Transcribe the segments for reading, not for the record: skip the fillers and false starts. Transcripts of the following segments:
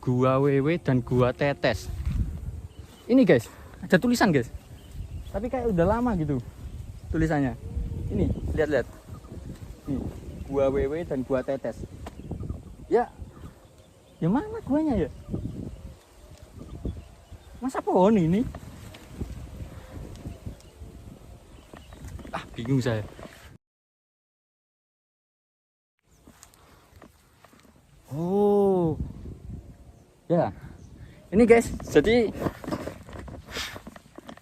Gua Wewe dan Gua Tetes. Ini guys, ada tulisan guys. Tapi kayak udah lama gitu tulisannya. Ini, lihat-lihat. Nih, Gua Wewe dan Gua Tetes. Ya. Ya mana guanya ya? Masa pohon ini? Ah, bingung saya. Oh. Ya. Ini guys, jadi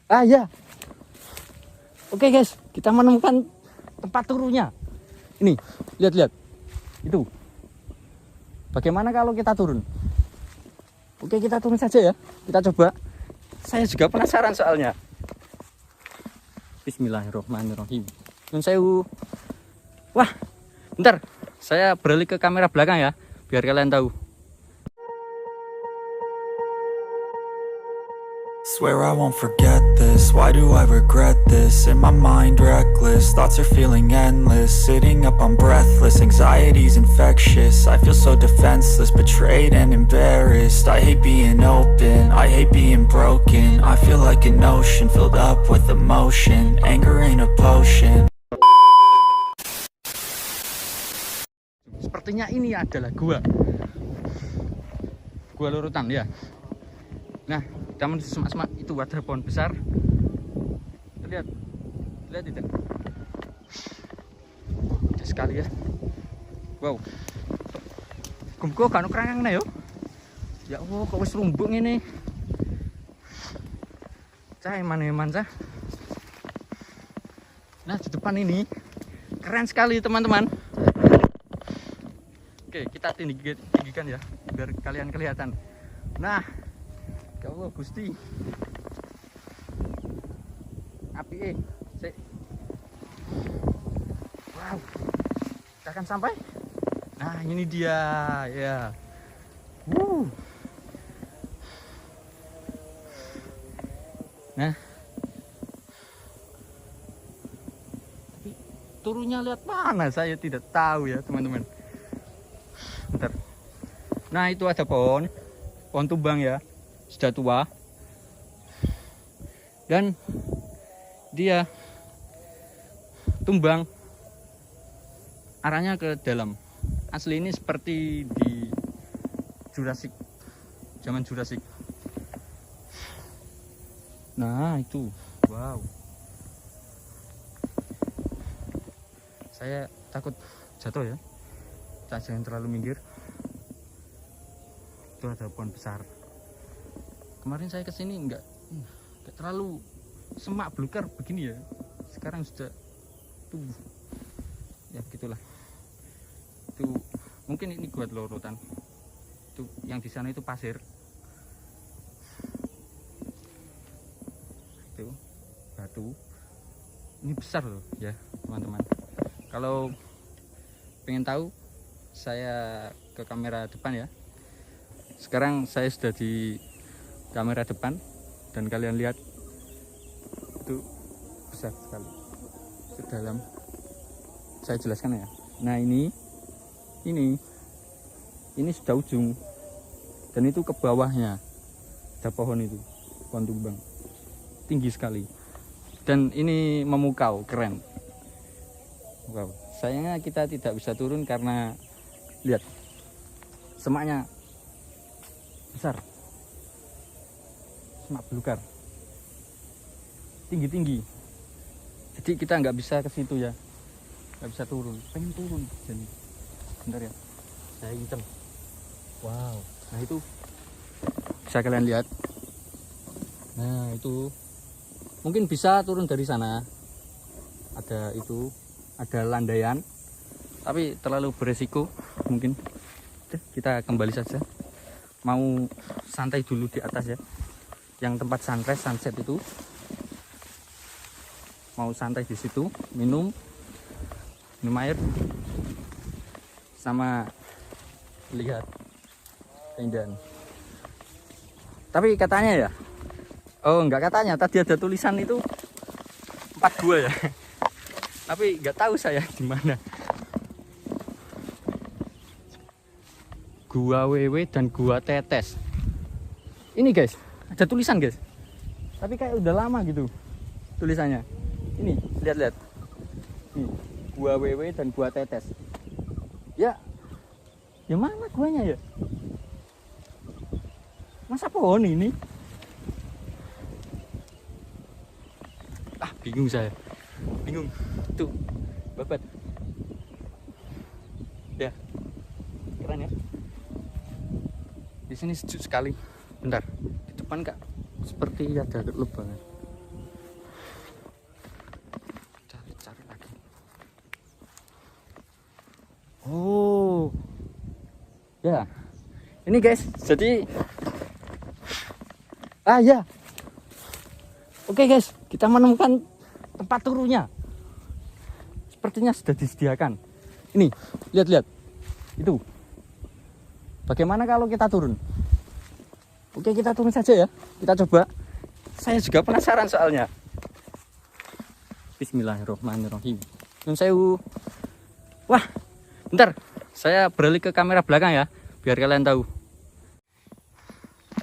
ya. Oke guys, kita menemukan tempat turunnya. Ini, lihat-lihat. Itu. Bagaimana kalau kita turun? Oke, kita turun saja ya. Kita coba. Saya juga penasaran soalnya. Bismillahirrahmanirrahim. Nun sewu. Wah, bentar. Saya beralih ke kamera belakang ya, biar kalian tahu. Swear I won't forget this, why do I regret this? In my mind reckless, thoughts are feeling endless. Sitting up I'm breathless, anxiety's infectious. I feel so defenseless, betrayed and embarrassed. I hate being open, I hate being broken. I feel like an ocean filled up with emotion. Anger ain't a potion. Sepertinya ini adalah gua Lurutan ya. Nah, kita menuju semak-semak. Itu ada pohon besar. Lihat tidak? Gede sekali ya. Wow. Gumko kan kerangkang nih yo. Ya Allah, kok wis rumbuk ini. Cah eman cah. Nah, di depan ini keren sekali teman-teman. Oke, kita tinggikan ya, biar kalian kelihatan. Nah, ya Allah Gusti. Api sik. Wow. Kita akan sampai. Nah, ini dia ya. Nah. Tapi turunnya lihat mana saya tidak tahu ya, teman-teman. Bentar. Nah, itu ada pohon tumbang ya, sudah tua, dan dia tumbang arahnya ke dalam. Asli ini seperti di Jurassic, zaman Jurassic. Nah, itu wow, saya takut jatuh ya. Jangan terlalu minggir. Itu ada pohon besar. Kemarin saya kesini enggak terlalu semak belukar begini ya. Sekarang sudah tumbuh. Ya begitulah. Itu mungkin ini Gua Lurutan. Itu yang di sana itu pasir. Itu batu. Ini besar loh ya, teman-teman. Kalau pengen tahu, saya ke kamera depan ya. Sekarang saya sudah di kamera depan dan kalian lihat itu besar sekali, sedalam. Saya jelaskan ya. Nah, ini sudah ujung dan itu ke bawahnya ada pohon itu, pohon tumbang tinggi sekali dan ini memukau, keren. Wow, sayangnya kita tidak bisa turun karena lihat semaknya besar, semak belukar tinggi-tinggi, jadi kita nggak bisa ke situ ya, nggak bisa turun. Pengen turun jadi bentar ya, saya hitam. Wow, nah itu bisa kalian lihat. Nah, itu mungkin bisa turun dari sana, ada itu, ada landaian, tapi terlalu beresiko. Mungkin kita kembali saja, mau santai dulu di atas ya, yang tempat sunrise sunset itu. Mau santai di situ, minum air sama lihat keindahan. Tapi katanya ya, oh enggak katanya, tadi ada tulisan itu 42 ya. Tapi nggak tahu saya di mana. Gua Wewe dan Gua Tetes. Ini guys, ada tulisan guys. Tapi kayak udah lama gitu tulisannya. Ini, lihat-lihat. Nih, Gua Wewe dan Gua Tetes. Ya. Ya mana guanya ya? Masa pohon ini? Ah, bingung saya. Bingung. Tuh, babat. Ya. Keren ya. Di sini sejuk sekali. Bentar, di depan kak seperti ada lubang. Cari lagi. Oh, ya. Ini guys, jadi ya. Oke guys, kita menemukan tempat turunnya. Sepertinya sudah disediakan. Ini, lihat-lihat. Itu. Bagaimana kalau kita turun? Oke, kita turun saja ya. Kita coba. Saya juga penasaran soalnya. Bismillahirrahmanirrahim. Nun sewu. Wah, bentar. Saya beralih ke kamera belakang ya, biar kalian tahu.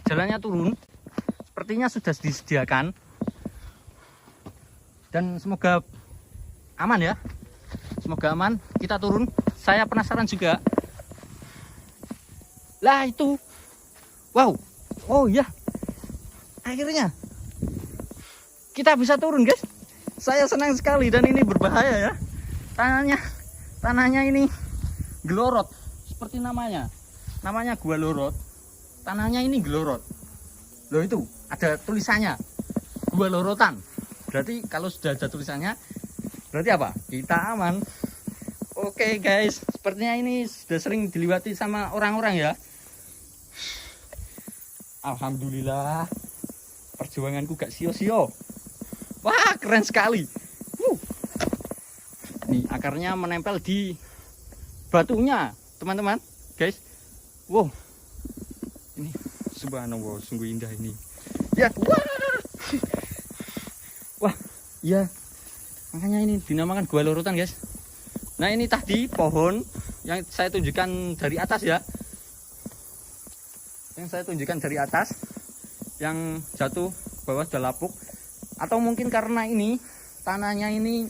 Jalannya turun. Sepertinya sudah disediakan. Dan semoga aman ya. Semoga aman. Kita turun. Saya penasaran juga. Lah itu. Wow. Oh iya. Akhirnya kita bisa turun guys. Saya senang sekali dan ini berbahaya ya. Tanahnya ini gelorot seperti namanya. Namanya Gua Lorot. Tanahnya ini gelorot. Loh itu ada tulisannya. Gua Lorotan. Berarti kalau sudah ada tulisannya berarti apa? Kita aman. Oke guys, sepertinya ini sudah sering dilewati sama orang-orang ya. Alhamdulillah, perjuanganku gak sia-sia. Wah, keren sekali. Nih, akarnya menempel di batunya, teman-teman, guys. Wow, ini subhanallah, sungguh indah ini. Ya, wah, ya. Makanya ini dinamakan Gua Lorotan, guys. Nah, ini tadi pohon yang saya tunjukkan dari atas ya. Yang saya tunjukkan dari atas, yang jatuh bawah sudah lapuk, atau mungkin karena ini tanahnya ini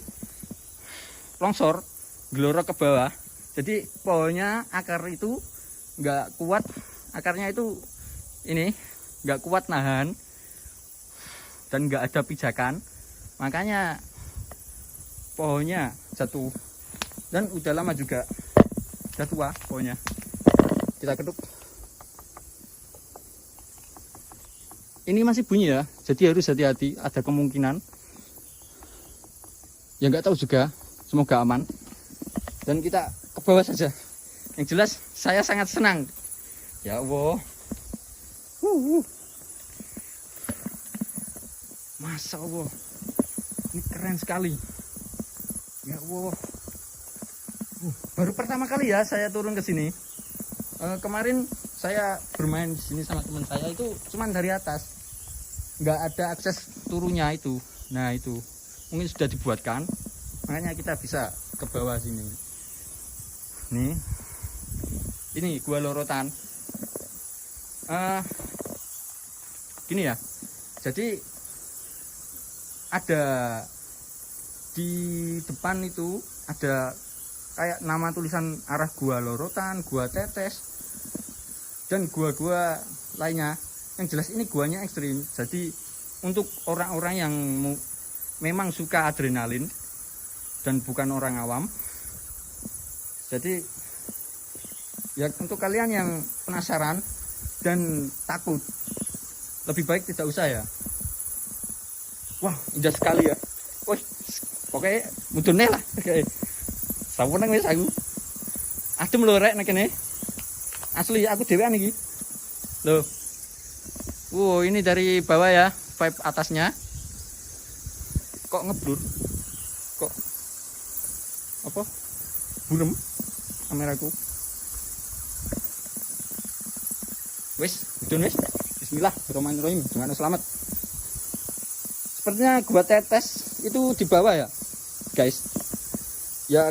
longsor, gelorok ke bawah, jadi pohonnya akar itu nggak kuat, akarnya itu ini nggak kuat nahan dan nggak ada pijakan, makanya pohonnya jatuh. Dan udah lama juga, udah tua pohonnya. Kita keduk. Ini masih bunyi ya, jadi harus hati-hati, ada kemungkinan. Ya nggak tahu juga, semoga aman. Dan kita ke bawah saja. Yang jelas saya sangat senang. Ya Allah. Masya Allah. Ini keren sekali. Ya Allah. Baru pertama kali ya saya turun ke sini. Kemarin saya bermain di sini sama teman saya itu cuman dari atas. Nggak ada akses turunnya itu. Nah itu mungkin sudah dibuatkan, makanya kita bisa ke bawah sini. Nih, ini Gua Lorotan. Gini ya, jadi ada di depan itu ada kayak nama tulisan arah Gua Lorotan, Gua Tetes, dan gua-gua lainnya. Yang jelas ini guanya ekstrim, jadi untuk orang-orang yang memang suka adrenalin dan bukan orang awam. Jadi ya untuk kalian yang penasaran dan takut, lebih baik tidak usah ya. Wah, indah sekali ya. Wih, pokoknya mudune lah. Sampun nang wis aku. Adem lho rek nek kene. Asli aku dhewean iki. Loh. Wow, ini dari bawah ya, vibe atasnya. Kok ngeblur? Kok apa? Burem kameraku. Wes, udun wes. Bismillahirrahmanirrahim. Gimana selamat? Sepertinya Gua Tetes itu di bawah ya, guys. Ya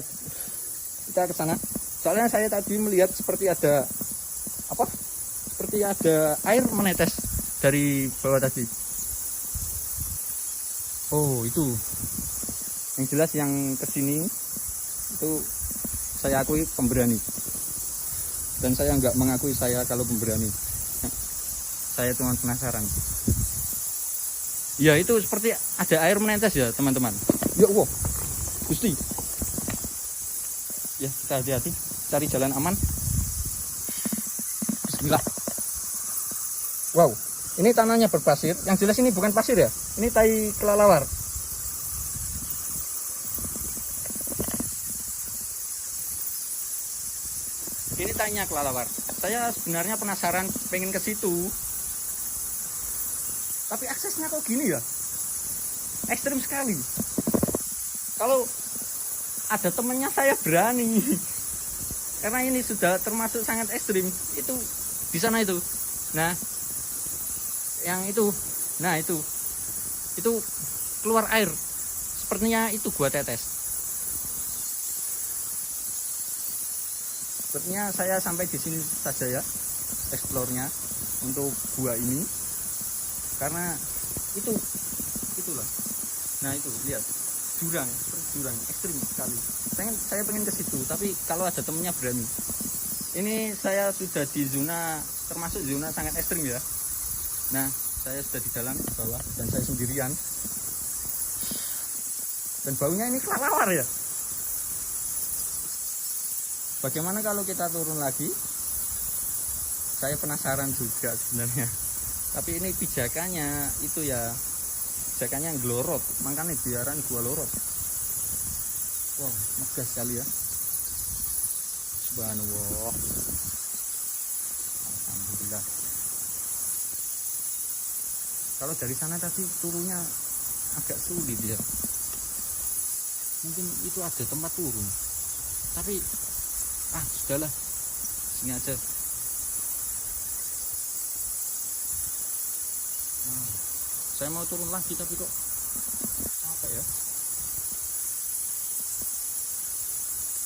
kita ke sana. Soalnya saya tadi melihat seperti ada apa? Seperti ada air menetes dari bawah tadi. Oh, itu. Yang jelas yang kesini itu saya akui pemberani. Dan saya nggak mengakui saya kalau pemberani. Saya cuma penasaran. Ya itu seperti ada air menetes ya teman-teman. Ya Allah, Gusti. Ya kita hati-hati, cari jalan aman. Bismillah. Wow, ini tanahnya berpasir. Yang jelas ini bukan pasir ya. Ini tai kelelawar. Ini tainya kelelawar. Saya sebenarnya penasaran, pengen ke situ. Tapi aksesnya kok gini ya? Ekstrim sekali. Kalau ada temennya saya berani. Karena ini sudah termasuk sangat ekstrim. Itu di sana itu. Nah, yang itu. Nah, itu keluar air. Sepertinya itu gua tetes. Sepertinya saya sampai di sini saja ya, eksplornya untuk gua ini. Karena itulah. Nah itu lihat jurang ekstrim sekali. Saya pengen ke situ, tapi kalau ada temennya berani. Ini saya sudah di zona termasuk zona sangat ekstrim ya. Nah saya sudah di dalam di bawah dan saya sendirian. Dan baunya ini kelelawar ya. Bagaimana kalau kita turun lagi? Saya penasaran juga sebenarnya. Tapi ini pijakannya itu ya, pijakannya yang glorot, makanya biaran gua lorot. Wow, megah sekali ya. Subhanallah. Alhamdulillah. Kalau dari sana tadi turunnya agak sulit ya. Mungkin itu ada tempat turun. Tapi sudahlah. Sini aja. Saya mau turun lagi tapi kok capek ya.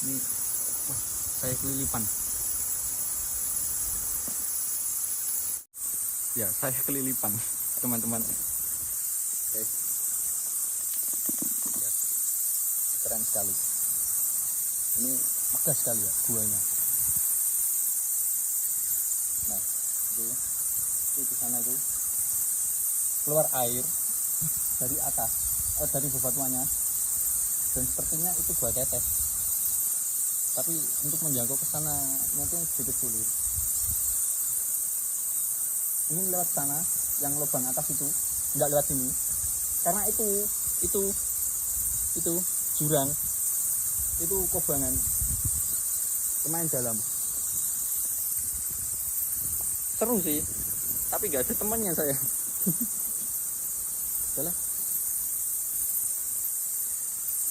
Ini wah, saya kelilipan. Ya, saya kelilipan, teman-teman. Oke. Lihat. Keren sekali. Ini megah sekali ya guanya. Nah, itu di sana itu keluar air dari atas, dari bebatuannya, dan sepertinya itu gua tetes. Tapi untuk menjangkau ke sana mungkin sedikit sulit. Ini lewat sana, yang lubang atas itu, nggak lewat sini, karena itu jurang, itu kobangan, lumayan dalam. Seru sih, tapi nggak ada temannya saya. Yalah.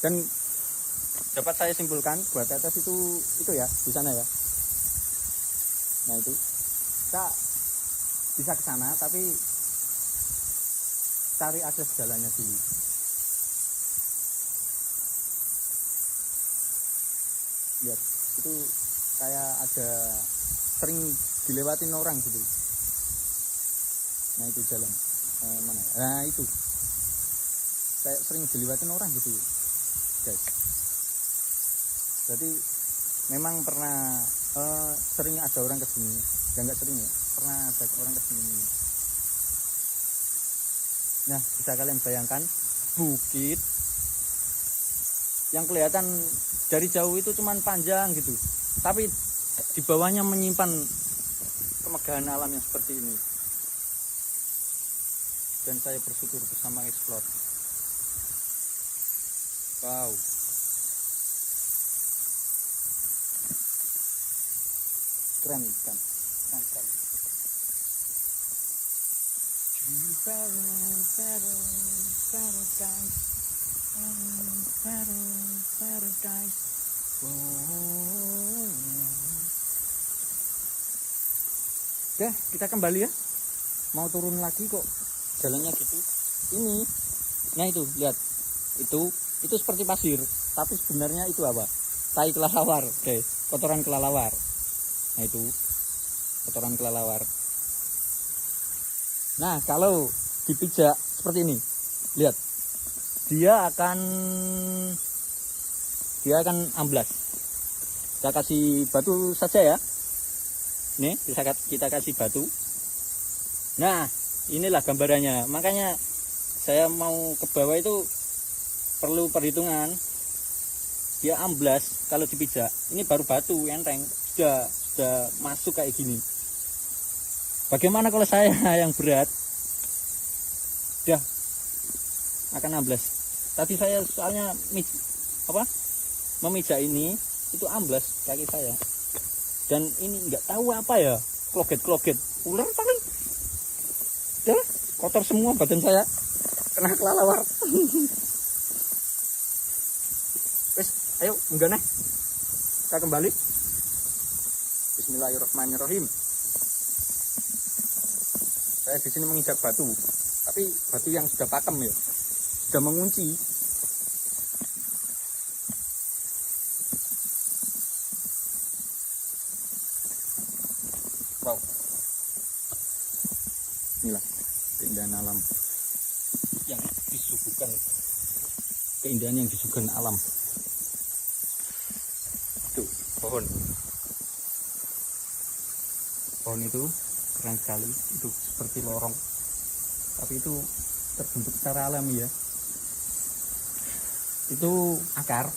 Dan dapat saya simpulkan buat tetes itu ya di sana ya. Nah itu kita bisa ke sana tapi cari akses jalannya dulu. Lihat itu kayak ada sering dilewatin orang gitu. Nah itu jalan mana ya? Nah itu kayak sering dilewatin orang gitu guys. Jadi memang pernah sering ada orang kesini. Ya nggak sering ya, pernah ada orang kesini. Nah bisa kalian bayangkan bukit yang kelihatan dari jauh itu cuman panjang gitu, tapi di bawahnya menyimpan kemegahan alam yang seperti ini. Dan saya bersyukur bersama explore. Wow. Keren kan? Keren sekali. Paradise. Oke, kita kembali ya. Mau turun lagi kok. Jalannya gitu. Ini. Nah itu, lihat. Itu seperti pasir, tapi sebenarnya itu apa? Tai kelelawar, guys. Kotoran kelelawar. Nah itu. kotoran kelelawar. Nah, kalau dipijak seperti ini, lihat, dia akan amblas. Kita kasih batu saja ya. Nih, kita kasih batu. Nah, inilah gambarannya. Makanya saya mau ke bawah itu perlu perhitungan. Dia amblas kalau dipijak. Ini baru batu enteng, sudah masuk kayak gini. Bagaimana kalau saya yang berat? Dah akan amblas. Tadi saya soalnya memijak ini itu amblas kaki saya. Dan ini nggak tahu apa ya, kloget ular paling. Dah kotor semua badan saya, kena kelelawar. Wes, ayo munggah nih. Kita kembali. Bismillahirrahmanirrahim. Saya di sini menginjak batu, tapi batu yang sudah pakem ya, sudah mengunci. Wow, inilah keindahan alam yang disuguhkan, keindahan yang disuguhkan alam. Tuh pohon itu keren sekali, itu seperti lorong, tapi itu terbentuk secara alami ya. Itu akar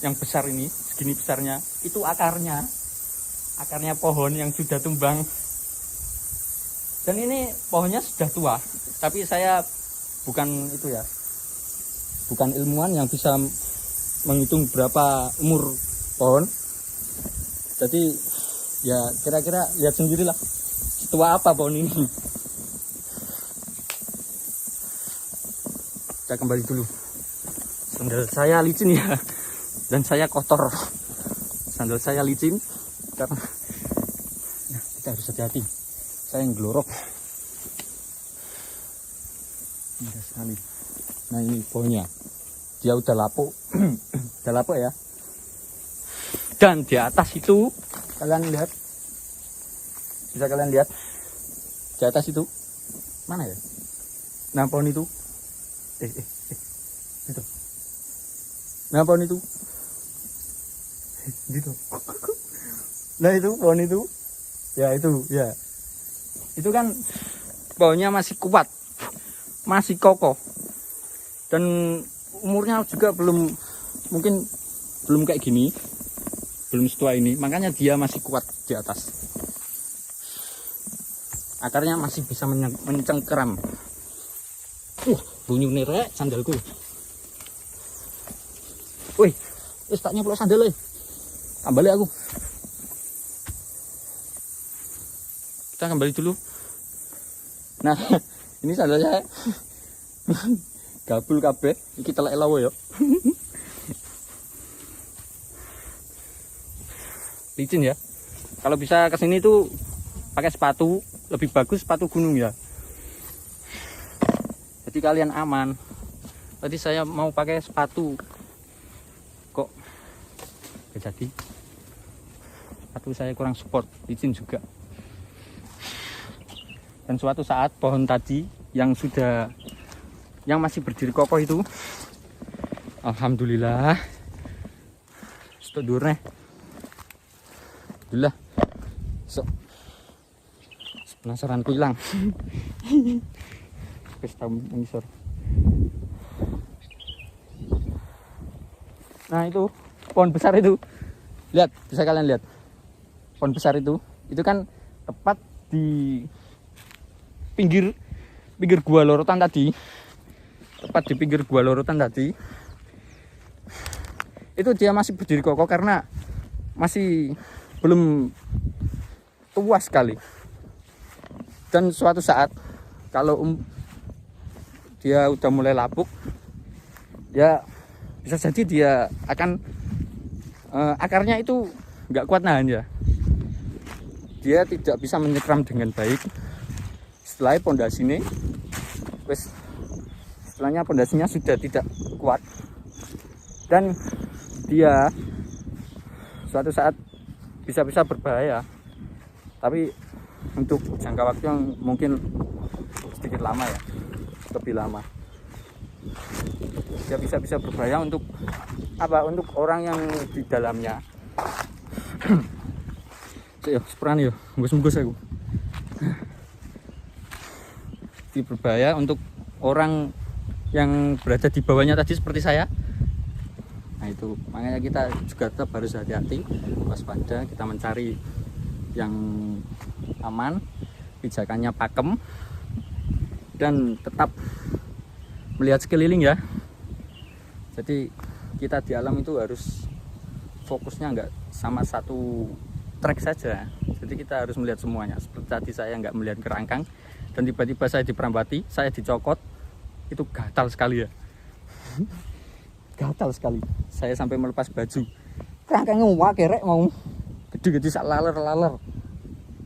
yang besar ini, segini besarnya, itu akarnya pohon yang sudah tumbang. Dan ini pohonnya sudah tua, tapi saya bukan itu ya, bukan ilmuwan yang bisa menghitung berapa umur pohon. Jadi ya kira-kira lihat sendirilah setua apa pohon ini. Kita kembali dulu. Sandal saya licin ya, dan saya kotor. Sandal saya licin karena kita harus hati-hati. Saya yang gelorok. Indah sekali. Nah ini pohonnya, dia udah lapuk. Udah lapuk ya. Dan di atas itu kalian lihat, bisa kalian lihat di atas itu mana ya? Nah pohon itu, itu. Nah pohon itu, gitu. Nah itu pohon itu, ya itu, ya. Itu kan pohonnya masih kuat, masih kokoh, dan umurnya juga mungkin belum kayak gini, belum setua ini, makanya dia masih kuat di atas. Akarnya masih bisa mencengkeram. Bunyi nerek sandalku. Wih, tak nyeplok sandal kembali aku. Kita kembali dulu. Nah, ini sandal saya. Gabul kabeh, iki telek lawo ya. Licin ya. Kalau bisa kesini tuh pakai sepatu, lebih bagus sepatu gunung ya. Jadi kalian aman. Tadi saya mau pakai sepatu, kok gak jadi. Sepatu saya kurang support, licin juga. Dan suatu saat pohon tadi yang masih berdiri kokoh itu, alhamdulillah, sedurne. Alhamdulillah. Penasaranku hilang. Wis tau mengisor. Nah itu pohon besar itu, lihat, bisa kalian lihat pohon besar itu kan tepat di pinggir gua lorotan tadi, itu dia masih berdiri kokoh karena masih belum tua sekali. Dan suatu saat kalau dia udah mulai lapuk, ya bisa jadi dia akan akarnya itu nggak kuat nahan ya. Dia tidak bisa menyekram dengan baik. Setelah pondasinya, setelahnya pondasinya sudah tidak kuat, dan dia suatu saat bisa berbahaya. Tapi untuk jangka waktu yang mungkin sedikit lama ya, lebih lama. Ya bisa berbahaya untuk apa? Untuk orang yang di dalamnya. Cek yo, seperan yo, nggus-nggus aku. Ini berbahaya untuk orang yang berada di bawahnya tadi seperti saya. Nah itu makanya kita juga tetap harus hati-hati, waspada, kita mencari yang aman, pijakannya pakem, dan tetap melihat sekeliling ya. Jadi kita di alam itu harus fokusnya nggak sama satu trek saja. Jadi kita harus melihat semuanya. Seperti tadi saya nggak melihat kerangkang dan tiba-tiba saya diperambati, saya dicokot, itu gatal sekali ya. Gatal sekali. Saya sampai melepas baju. Kerangkangnya wah kerek mau gede-gede sak laler-laler.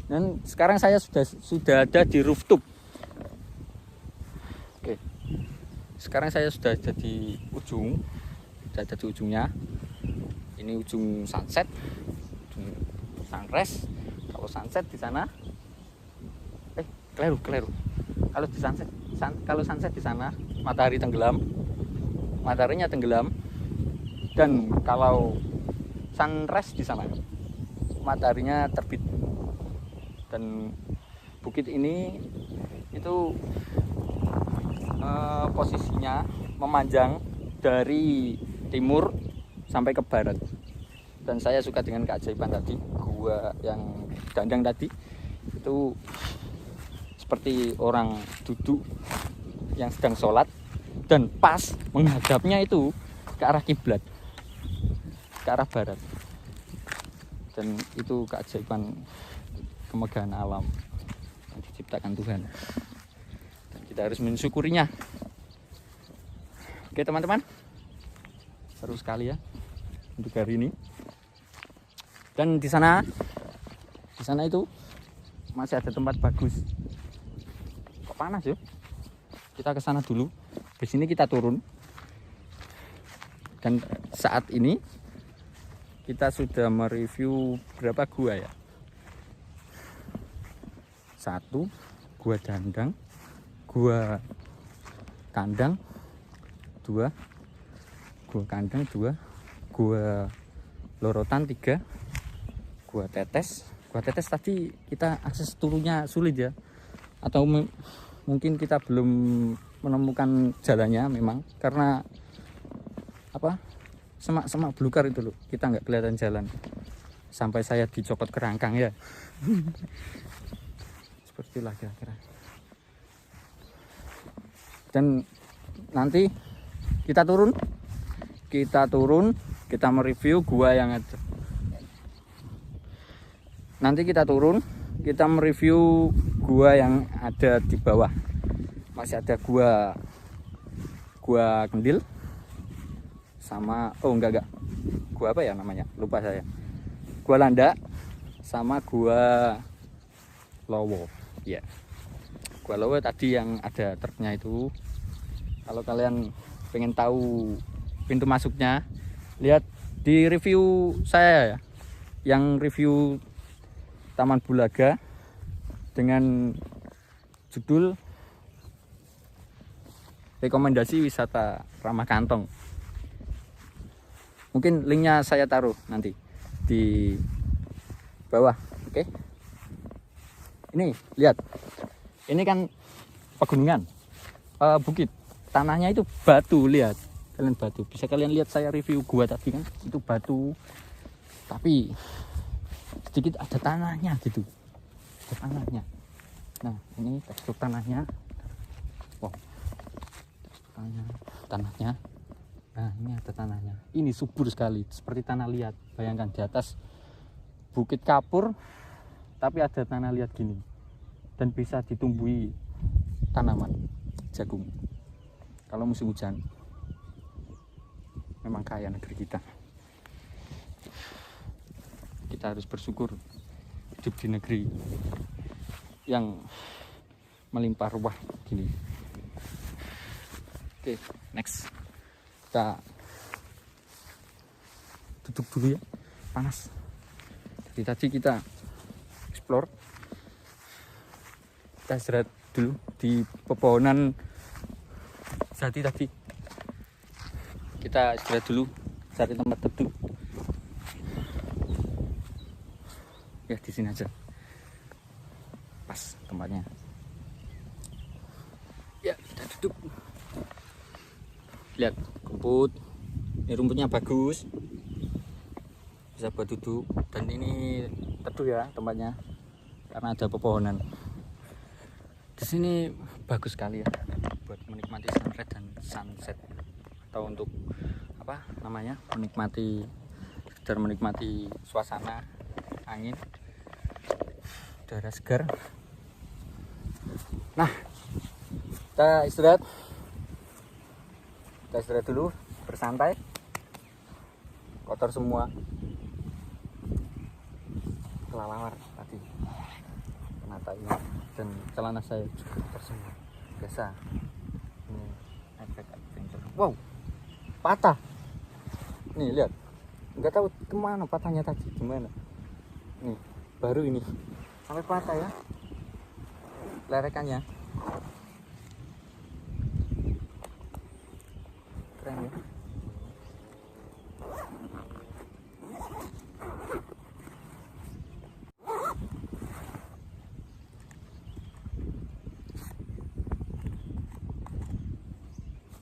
Dan sekarang saya sudah ada di rooftop. Oke. Sekarang saya sudah ada di ujungnya. Ini ujung sunset, ujung sunrise. Kalau sunset di sana, keliru. Kalau sunset di sana, mataharinya tenggelam. Dan kalau sunrise di sana, mataharinya terbit. Dan bukit ini itu posisinya memanjang dari timur sampai ke barat. Dan saya suka dengan keajaiban tadi, gua yang dandang tadi itu seperti orang duduk yang sedang sholat dan pas menghadapnya itu ke arah kiblat, ke arah barat. Dan itu keajaiban, kemegahan alam yang diciptakan Tuhan, dan kita harus mensyukurinya. Oke teman-teman, seru sekali ya untuk hari ini. Dan di sana itu masih ada tempat bagus. Kok panas ya? Kita ke sana dulu. Di sini kita turun. Dan saat ini kita sudah mereview berapa gua ya? 1, gua dandang, gua kandang, 2, gua kandang, 2, gua lorotan, 3, gua tetes. Gua tetes tadi kita akses turunnya sulit ya, atau mungkin kita belum menemukan jalannya memang karena apa, semak belukar itu loh, kita nggak kelihatan jalan sampai saya dicopot kerangkang ya. Seperti itulah kira-kira. Dan nanti kita turun, kita mereview gua yang ada. Nanti kita turun, kita mereview gua yang ada di bawah. Masih ada gua Kendil sama gua apa ya namanya, lupa saya. Gua Landa sama gua Lowo ya. Gua Lowo tadi yang ada truknya itu. Kalau kalian pengen tahu pintu masuknya, lihat di review saya ya, yang review Taman Bulaga dengan judul rekomendasi wisata ramah kantong. Mungkin linknya saya taruh nanti di bawah. Oke. Ini lihat, ini kan pegunungan, bukit, tanahnya itu batu. Lihat kalian, batu. Bisa kalian lihat saya review gua tadi kan, itu batu, tapi sedikit ada tanahnya gitu, ada tanahnya. Nah ini tekstur tanahnya, wow, tekstur tanahnya. Nah ini ada tanahnya, ini subur sekali seperti tanah liat. Bayangkan di atas bukit kapur tapi ada tanah liat gini, dan bisa ditumbuhi tanaman jagung kalau musim hujan. Memang kaya negeri kita. Kita harus bersyukur hidup di negeri yang melimpah ruah gini. Oke, next. Kita duduk dulu ya, panas. Jadi tadi kita explore Kita istirahat dulu di pepohonan jati tadi. Kita istirahat dulu, cari tempat teduh. Ya di sini aja. Pas tempatnya. Ya, kita duduk. Lihat rumput. Ini rumputnya bagus. Bisa buat duduk, dan ini teduh ya tempatnya. Karena ada pepohonan. Di sini bagus sekali ya buat menikmati sunrise dan sunset, atau untuk apa namanya, sekedar menikmati suasana, angin, udara segar. Nah, kita istirahat dulu, bersantai. Kotor semua, kelelawar tadi kena tai, dan celana saya juga kotor semua. Biasa ini efek adventure. Wow, patah nih, lihat, nggak tahu kemana patahnya tadi, gimana nih, baru ini sampai patah ya lerekannya. Keren ya.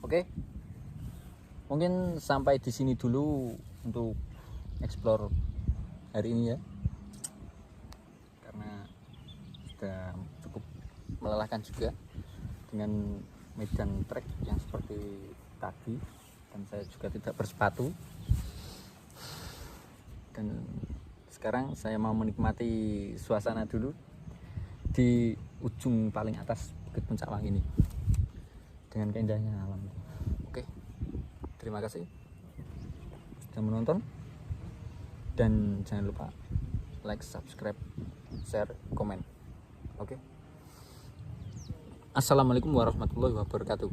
Oke, mungkin sampai di sini dulu untuk explore hari ini ya, karena sudah cukup melelahkan juga dengan medan trek yang seperti tadi, dan saya juga tidak bersepatu. Dan sekarang saya mau menikmati suasana dulu di ujung paling atas Bukit Puncak Wangi ini dengan keindahannya alam. Oke, terima kasih sudah menonton, dan jangan lupa like, subscribe, share, komen. Oke, assalamualaikum warahmatullahi wabarakatuh.